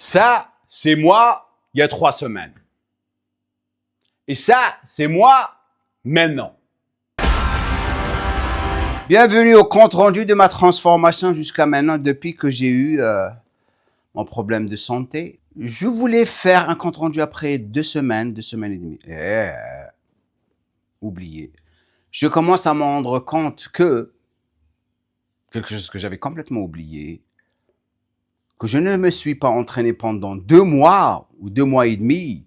Ça, c'est moi il y a 3 semaines. Et ça, c'est moi maintenant. Bienvenue au compte rendu de ma transformation jusqu'à maintenant depuis que j'ai eu mon problème de santé. Je voulais faire un compte rendu après 2 semaines et demie. Oublié. Je commence à me rendre compte que quelque chose que j'avais complètement oublié, que je ne me suis pas entraîné pendant 2 mois ou 2 mois et demi.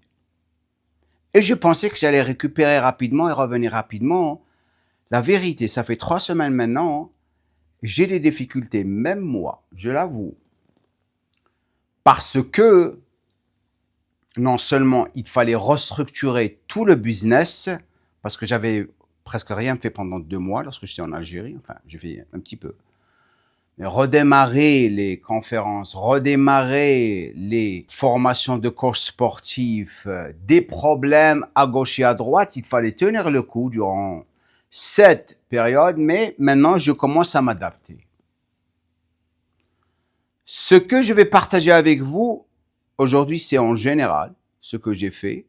Et je pensais que j'allais récupérer rapidement et revenir rapidement. La vérité, ça fait 3 semaines maintenant, j'ai des difficultés, même moi, je l'avoue. Parce que, non seulement il fallait restructurer tout le business, parce que j'avais presque rien fait pendant 2 mois lorsque j'étais en Algérie, enfin, j'ai fait un petit peu. Mais redémarrer les conférences, redémarrer les formations de coach sportif, des problèmes à gauche et à droite, il fallait tenir le coup durant cette période, mais maintenant je commence à m'adapter. Ce que je vais partager avec vous aujourd'hui, c'est en général ce que j'ai fait.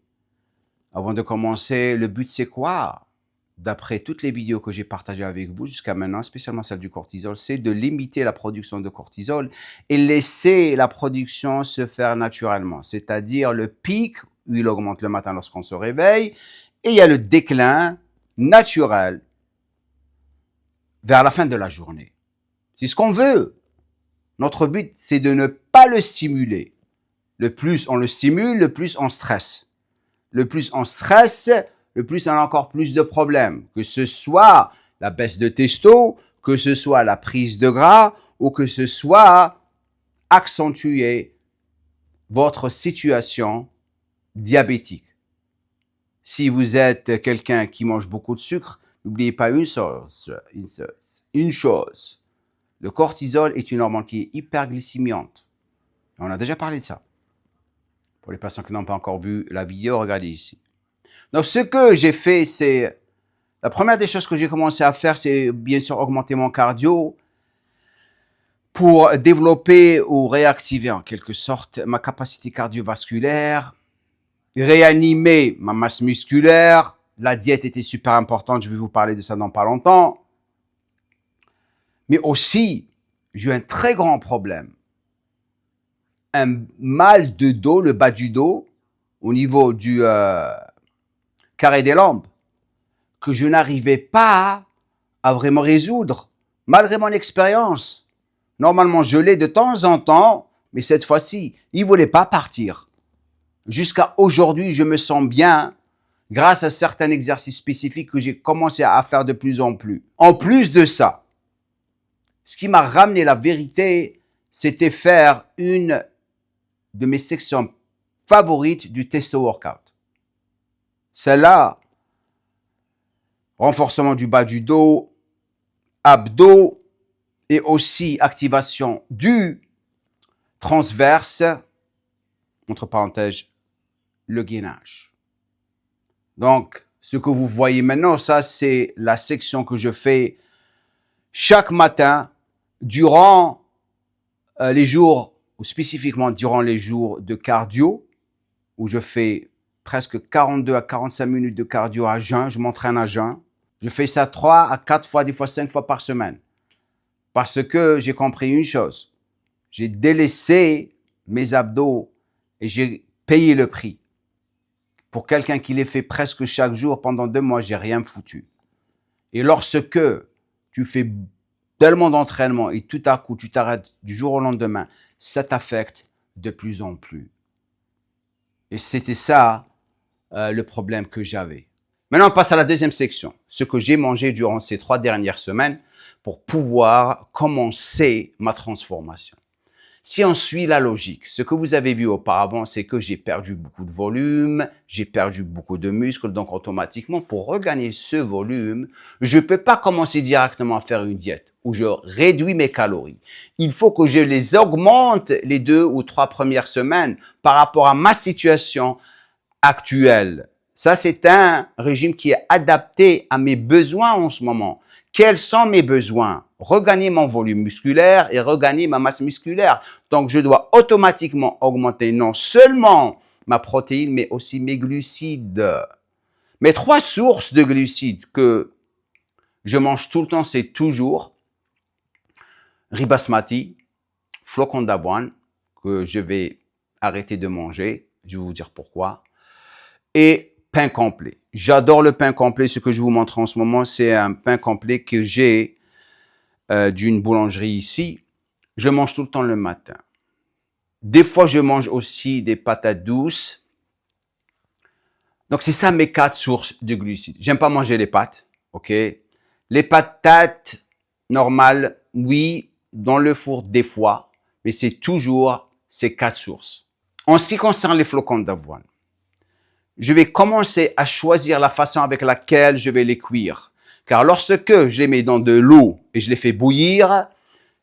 Avant de commencer, le but c'est quoi? D'après toutes les vidéos que j'ai partagées avec vous jusqu'à maintenant, spécialement celle du cortisol, c'est de limiter la production de cortisol et laisser la production se faire naturellement. C'est-à-dire le pic, où il augmente le matin lorsqu'on se réveille, et il y a le déclin naturel vers la fin de la journée. C'est ce qu'on veut. Notre but, c'est de ne pas le stimuler. Le plus on le stimule, le plus on stresse. Le plus on stresse, le plus on a encore plus de problèmes. Que ce soit la baisse de testo, que ce soit la prise de gras, ou que ce soit accentuer votre situation diabétique. Si vous êtes quelqu'un qui mange beaucoup de sucre, n'oubliez pas une chose. Le cortisol est une hormone qui est hyperglycémiante. On a déjà parlé de ça. Pour les patients qui n'ont pas encore vu la vidéo, regardez ici. Donc, ce que j'ai fait, c'est... La première des choses que j'ai commencé à faire, c'est bien sûr augmenter mon cardio pour développer ou réactiver en quelque sorte ma capacité cardiovasculaire, réanimer ma masse musculaire. La diète était super importante, je vais vous parler de ça dans pas longtemps. Mais aussi, j'ai eu un très grand problème. Un mal de dos, le bas du dos, au niveau du carré des lombes, que je n'arrivais pas à vraiment résoudre, malgré mon expérience. Normalement, je l'ai de temps en temps, mais cette fois-ci, il ne voulait pas partir. Jusqu'à aujourd'hui, je me sens bien grâce à certains exercices spécifiques que j'ai commencé à faire de plus en plus. En plus de ça, ce qui m'a ramené la vérité, c'était faire une de mes sections favorites du testo workout. Celle-là, renforcement du bas du dos, abdos et aussi activation du transverse, entre parenthèses, le gainage. Donc, ce que vous voyez maintenant, ça c'est la section que je fais chaque matin durant les jours, ou spécifiquement durant les jours de cardio, où je fais presque 42 à 45 minutes de cardio à jeun, je m'entraîne à jeun. Je fais ça 3 à 4 fois, des fois 5 fois par semaine. Parce que j'ai compris une chose. J'ai délaissé mes abdos et j'ai payé le prix. Pour quelqu'un qui les fait presque chaque jour pendant 2 mois, j'ai rien foutu. Et lorsque tu fais tellement d'entraînement et tout à coup tu t'arrêtes du jour au lendemain, ça t'affecte de plus en plus. Et c'était ça le problème que j'avais. Maintenant, on passe à la deuxième section. Ce que j'ai mangé durant ces 3 dernières semaines pour pouvoir commencer ma transformation. Si on suit la logique, ce que vous avez vu auparavant, c'est que j'ai perdu beaucoup de volume, j'ai perdu beaucoup de muscles, donc automatiquement, pour regagner ce volume, je ne peux pas commencer directement à faire une diète où je réduis mes calories. Il faut que je les augmente les 2 ou 3 premières semaines par rapport à ma situation actuelle. Ça, c'est un régime qui est adapté à mes besoins en ce moment. Quels sont mes besoins? regagner mon volume musculaire et regagner ma masse musculaire. Donc, je dois automatiquement augmenter non seulement ma protéine, mais aussi mes glucides. Mes 3 sources de glucides que je mange tout le temps, c'est toujours riz basmati, flocons d'avoine, que je vais arrêter de manger. Je vais vous dire pourquoi. Et pain complet. J'adore le pain complet. Ce que je vous montre en ce moment, c'est un pain complet que j'ai d'une boulangerie ici. Je mange tout le temps le matin. Des fois, je mange aussi des patates douces. Donc, c'est ça mes 4 sources de glucides. J'aime pas manger les pâtes, ok? Les patates normales, oui, dans le four des fois, mais c'est toujours ces 4 sources. En ce qui concerne les flocons d'avoine, je vais commencer à choisir la façon avec laquelle je vais les cuire. Car lorsque je les mets dans de l'eau et je les fais bouillir,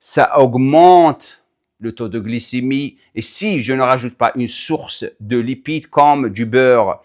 ça augmente le taux de glycémie. Et si je ne rajoute pas une source de lipides comme du beurre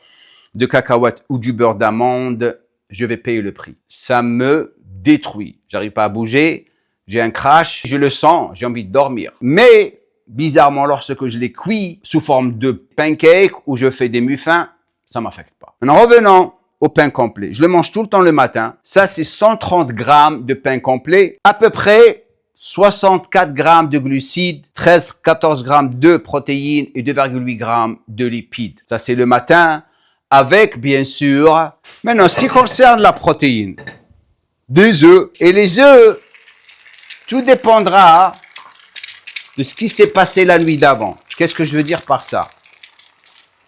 de cacahuète ou du beurre d'amande, je vais payer le prix. Ça me détruit. J'arrive pas à bouger, j'ai un crash, je le sens, j'ai envie de dormir. Mais bizarrement, lorsque je les cuis sous forme de pancake ou je fais des muffins, ça m'affecte pas. En revenant au pain complet, je le mange tout le temps le matin. Ça, c'est 130 grammes de pain complet, à peu près 64 grammes de glucides, 13-14 grammes de protéines et 2,8 grammes de lipides. Ça, c'est le matin, avec, bien sûr, maintenant, ce qui concerne la protéine, des œufs. Et les œufs, tout dépendra de ce qui s'est passé la nuit d'avant. Qu'est-ce que je veux dire par ça?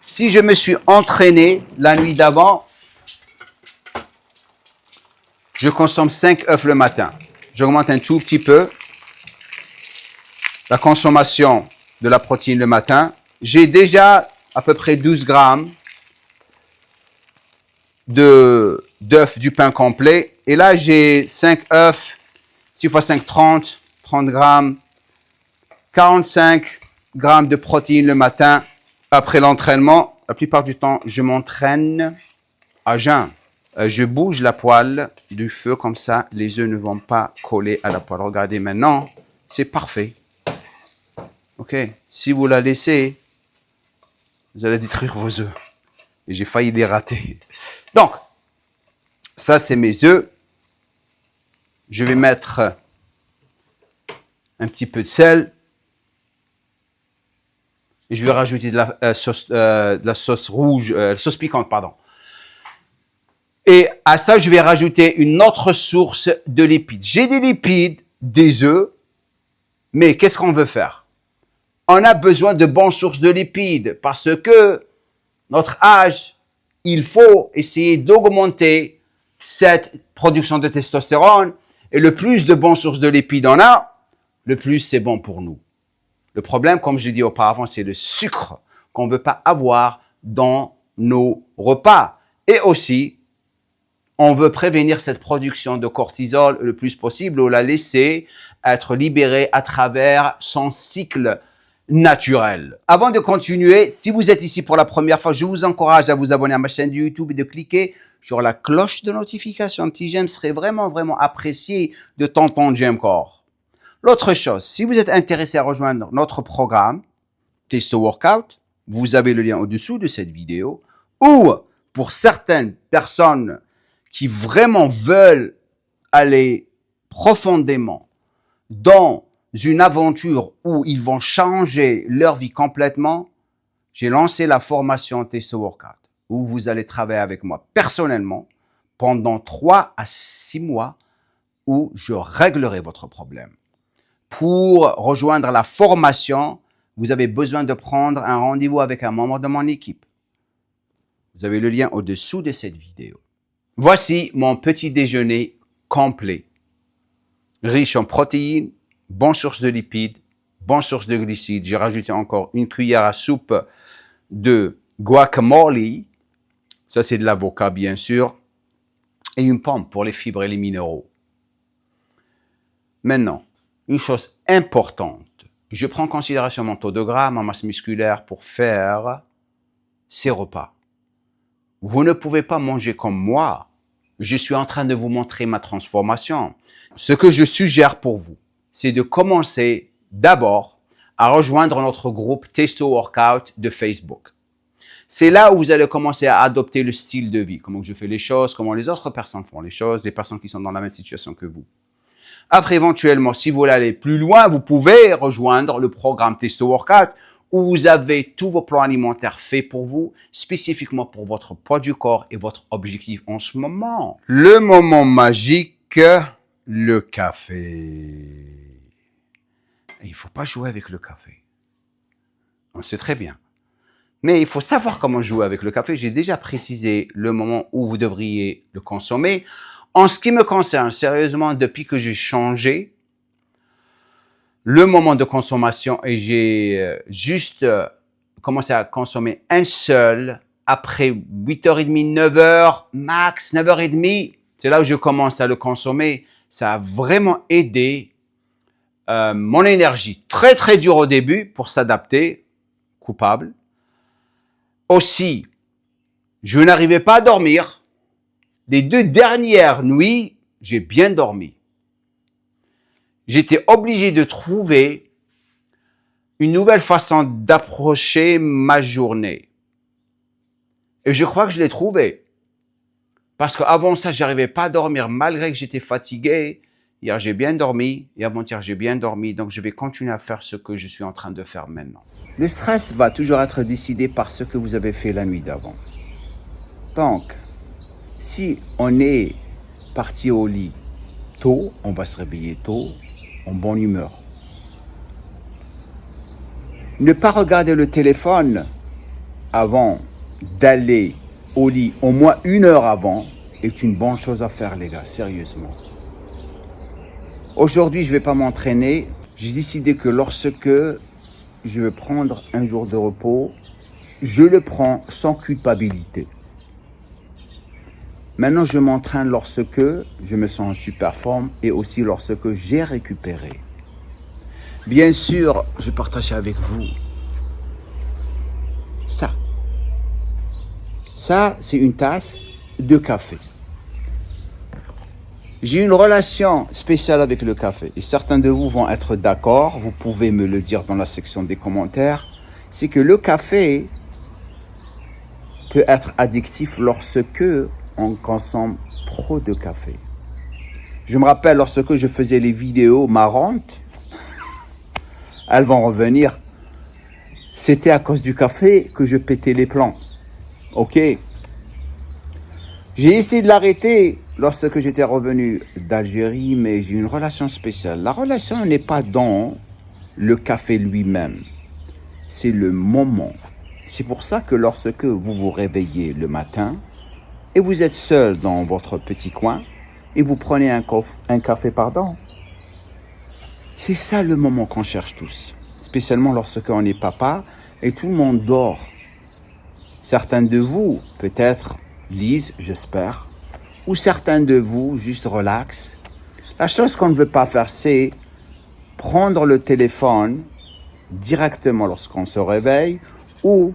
Si je me suis entraîné la nuit d'avant, je consomme 5 œufs le matin. J'augmente un tout petit peu la consommation de la protéine le matin. J'ai déjà à peu près 12 grammes d'œufs du pain complet. Et là, j'ai 5 œufs, 6 x 5, 30 grammes, 45 grammes de protéines le matin. Après l'entraînement, la plupart du temps, je m'entraîne à jeun. Je bouge la poêle du feu comme ça, les œufs ne vont pas coller à la poêle. Regardez maintenant, c'est parfait. Ok, si vous la laissez, vous allez détruire vos œufs. Et j'ai failli les rater. Donc, ça c'est mes œufs. Je vais mettre un petit peu de sel. Et je vais rajouter de la sauce rouge, sauce piquante, pardon. Et à ça, je vais rajouter une autre source de lipides. J'ai des lipides, des œufs, mais qu'est-ce qu'on veut faire? On a besoin de bonnes sources de lipides parce que notre âge, il faut essayer d'augmenter cette production de testostérone. Et le plus de bonnes sources de lipides on a, le plus c'est bon pour nous. Le problème, comme je l'ai dit auparavant, c'est le sucre qu'on ne veut pas avoir dans nos repas. Et aussi, on veut prévenir cette production de cortisol le plus possible ou la laisser être libérée à travers son cycle naturel. Avant de continuer, si vous êtes ici pour la première fois, je vous encourage à vous abonner à ma chaîne de YouTube et de cliquer sur la cloche de notification. Un petit j'aime serait vraiment apprécié de tonton Jamcore. L'autre chose, si vous êtes intéressé à rejoindre notre programme Testo Workout, vous avez le lien au-dessous de cette vidéo. Ou pour certaines personnes qui vraiment veulent aller profondément dans une aventure où ils vont changer leur vie complètement, j'ai lancé la formation Testo Workout où vous allez travailler avec moi personnellement pendant 3 à 6 mois où je réglerai votre problème. Pour rejoindre la formation, vous avez besoin de prendre un rendez-vous avec un membre de mon équipe. Vous avez le lien au-dessous de cette vidéo. Voici mon petit déjeuner complet, riche en protéines, bonne source de lipides, bonne source de glucides. J'ai rajouté encore une cuillère à soupe de guacamole. Ça, c'est de l'avocat, bien sûr. Et une pomme pour les fibres et les minéraux. Maintenant, une chose importante. Je prends en considération mon taux de gras, ma masse musculaire pour faire ces repas. Vous ne pouvez pas manger comme moi je suis en train de vous montrer ma transformation. Ce que je suggère pour vous, c'est de commencer d'abord à rejoindre notre groupe Testo Workout de Facebook. C'est là où vous allez commencer à adopter le style de vie, comment je fais les choses, comment les autres personnes font les choses, les personnes qui sont dans la même situation que vous. Après, éventuellement, si vous voulez aller plus loin, vous pouvez rejoindre le programme Testo Workout où vous avez tous vos plans alimentaires faits pour vous, spécifiquement pour votre poids du corps et votre objectif en ce moment. Le moment magique, le café. Il ne faut pas jouer avec le café. On sait très bien. Mais il faut savoir comment jouer avec le café. J'ai déjà précisé le moment où vous devriez le consommer. En ce qui me concerne, sérieusement, depuis que j'ai changé le moment de consommation et j'ai juste commencé à consommer un seul après 8h30, 9h, max 9h30, c'est là où je commence à le consommer. Ça a vraiment aidé mon énergie. Très, très dur au début pour s'adapter, coupable. Aussi, je n'arrivais pas à dormir. Les 2 dernières nuits, j'ai bien dormi. J'étais obligé de trouver une nouvelle façon d'approcher ma journée. Et je crois que je l'ai trouvé. Parce qu'avant ça, j'arrivais pas à dormir malgré que j'étais fatigué. Hier, j'ai bien dormi. Et avant-hier, j'ai bien dormi. Donc, je vais continuer à faire ce que je suis en train de faire maintenant. Le stress va toujours être décidé par ce que vous avez fait la nuit d'avant. Donc, si on est parti au lit tôt, on va se réveiller tôt, en bonne humeur. Ne pas regarder le téléphone avant d'aller au lit, au moins 1 heure avant, est une bonne chose à faire, les gars, sérieusement. Aujourd'hui, je ne vais pas m'entraîner. J'ai décidé que lorsque je veux prendre un jour de repos, je le prends sans culpabilité. Maintenant, je m'entraîne lorsque je me sens en super forme et aussi lorsque j'ai récupéré. Bien sûr, je partage avec vous ça. Ça, c'est une tasse de café. J'ai une relation spéciale avec le café et certains de vous vont être d'accord, vous pouvez me le dire dans la section des commentaires, c'est que le café peut être addictif lorsque on consomme trop de café. Je me rappelle lorsque je faisais les vidéos marrantes, elles vont revenir, c'était à cause du café que je pétais les plombs. Ok. J'ai essayé de l'arrêter lorsque j'étais revenu d'Algérie, mais j'ai une relation spéciale. La relation n'est pas dans le café lui-même, c'est le moment. C'est pour ça que lorsque vous vous réveillez le matin et vous êtes seul dans votre petit coin et vous prenez un café, c'est ça le moment qu'on cherche tous, spécialement lorsqu'on est papa et tout le monde dort. Certains de vous, peut-être, lisent, j'espère, ou certains de vous, juste relax. La chose qu'on ne veut pas faire, c'est prendre le téléphone directement lorsqu'on se réveille ou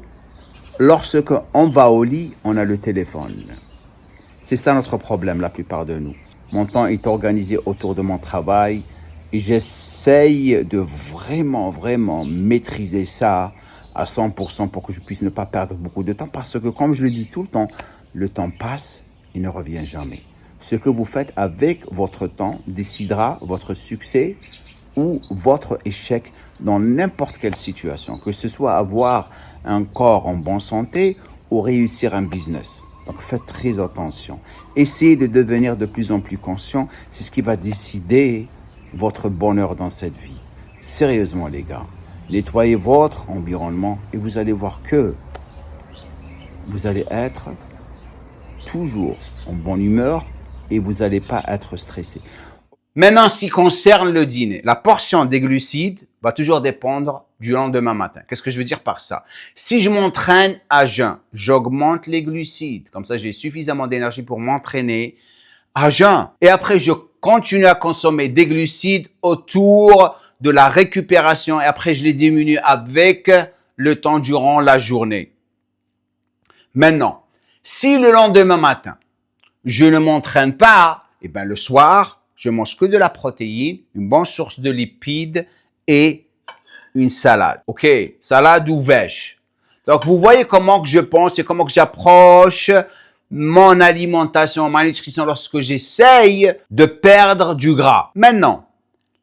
lorsqu'on va au lit, on a le téléphone. C'est ça notre problème, la plupart de nous. Mon temps est organisé autour de mon travail et j'essaye de vraiment maîtriser ça à 100% pour que je puisse ne pas perdre beaucoup de temps parce que, comme je le dis tout le temps passe et ne revient jamais. Ce que vous faites avec votre temps décidera votre succès ou votre échec dans n'importe quelle situation, que ce soit avoir un corps en bonne santé ou réussir un business. Donc faites très attention. Essayez de devenir de plus en plus conscient, c'est ce qui va décider votre bonheur dans cette vie. Sérieusement les gars, nettoyez votre environnement et vous allez voir que vous allez être toujours en bonne humeur et vous n'allez pas être stressé. Maintenant, ce qui concerne le dîner, la portion des glucides va toujours dépendre du lendemain matin. Qu'est-ce que je veux dire par ça? Si je m'entraîne à jeun, j'augmente les glucides. Comme ça, j'ai suffisamment d'énergie pour m'entraîner à jeun. Et après, je continue à consommer des glucides autour de la récupération. Et après, je les diminue avec le temps durant la journée. Maintenant, si le lendemain matin, je ne m'entraîne pas, eh ben, le soir, je mange que de la protéine, une bonne source de lipides et une salade. OK, salade ou vèche. Donc, vous voyez comment que je pense et comment que j'approche mon alimentation, ma nutrition lorsque j'essaye de perdre du gras. Maintenant,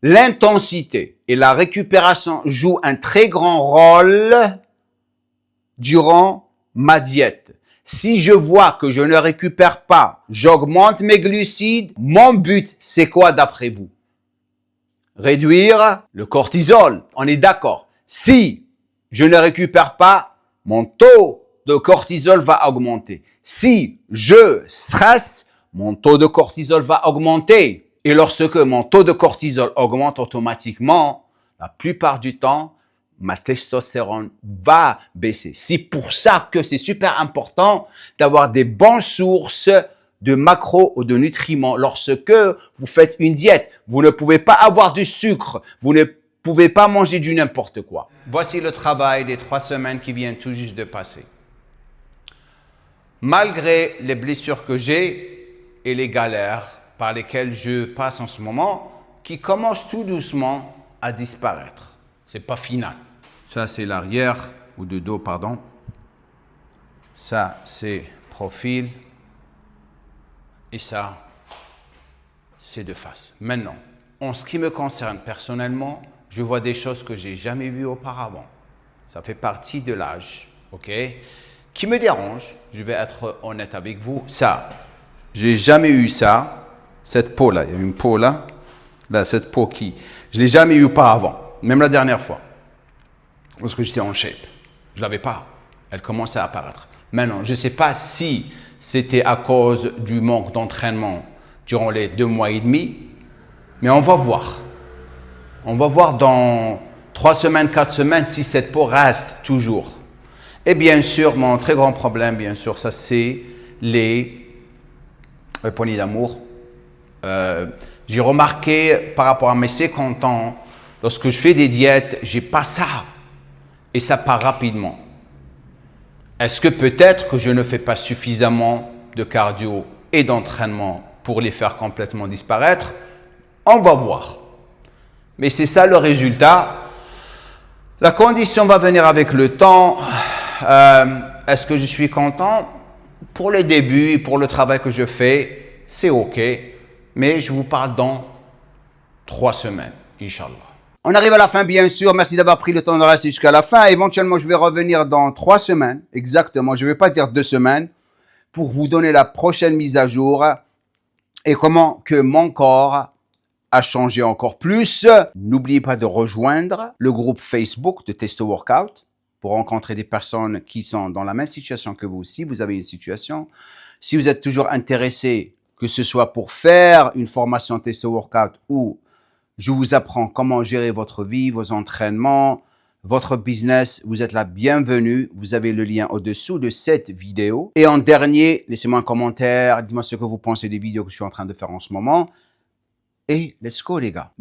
l'intensité et la récupération jouent un très grand rôle durant ma diète. Si je vois que je ne récupère pas, j'augmente mes glucides, mon but, c'est quoi d'après vous? Réduire le cortisol, on est d'accord. Si je ne récupère pas, mon taux de cortisol va augmenter. Si je stresse, mon taux de cortisol va augmenter. Et lorsque mon taux de cortisol augmente automatiquement, la plupart du temps, ma testostérone va baisser. C'est pour ça que c'est super important d'avoir des bonnes sources de macros ou de nutriments. Lorsque vous faites une diète, vous ne pouvez pas avoir du sucre, vous ne pouvez pas manger du n'importe quoi. Voici le travail des 3 semaines qui viennent tout juste de passer. Malgré les blessures que j'ai et les galères par lesquelles je passe en ce moment, qui commencent tout doucement à disparaître. C'est pas final. Ça, c'est l'arrière, ou de dos, pardon. Ça, c'est profil. Et ça, c'est de face. Maintenant, en ce qui me concerne personnellement, je vois des choses que j'ai jamais vues auparavant. Ça fait partie de l'âge, ok? Qui me dérange, je vais être honnête avec vous. Ça, j'ai jamais eu ça. Cette peau-là, il y a une peau là. Là, cette peau qui... Je l'ai jamais eu auparavant, même la dernière fois. Lorsque j'étais en shape. Je l'avais pas. Elle commençait à apparaître. Maintenant, je ne sais pas si c'était à cause du manque d'entraînement durant les 2 mois et demi, mais on va voir. On va voir dans 3 semaines, 4 semaines si cette peau reste toujours. Et bien sûr, mon très grand problème, bien sûr, ça c'est les poignées d'amour. J'ai remarqué par rapport à mes 50 ans, lorsque je fais des diètes, j'ai pas ça. Et ça part rapidement. Est-ce que peut-être que je ne fais pas suffisamment de cardio et d'entraînement pour les faire complètement disparaître? On va voir. Mais c'est ça le résultat. La condition va venir avec le temps. Est-ce que je suis content? Pour le début, pour le travail que je fais, c'est OK. Mais je vous parle dans 3 semaines, Inch'Allah. On arrive à la fin, bien sûr. Merci d'avoir pris le temps de rester jusqu'à la fin. Éventuellement, je vais revenir dans 3 semaines. Exactement. Je ne vais pas dire 2 semaines. Pour vous donner la prochaine mise à jour. Et comment que mon corps a changé encore plus. N'oubliez pas de rejoindre le groupe Facebook de Testo Workout pour rencontrer des personnes qui sont dans la même situation que vous. Si vous avez une situation, si vous êtes toujours intéressé, que ce soit pour faire une formation Testo Workout ou je vous apprends comment gérer votre vie, vos entraînements, votre business, vous êtes la bienvenue. Vous avez le lien au-dessous de cette vidéo. Et en dernier, laissez-moi un commentaire, dites-moi ce que vous pensez des vidéos que je suis en train de faire en ce moment. Et let's go les gars.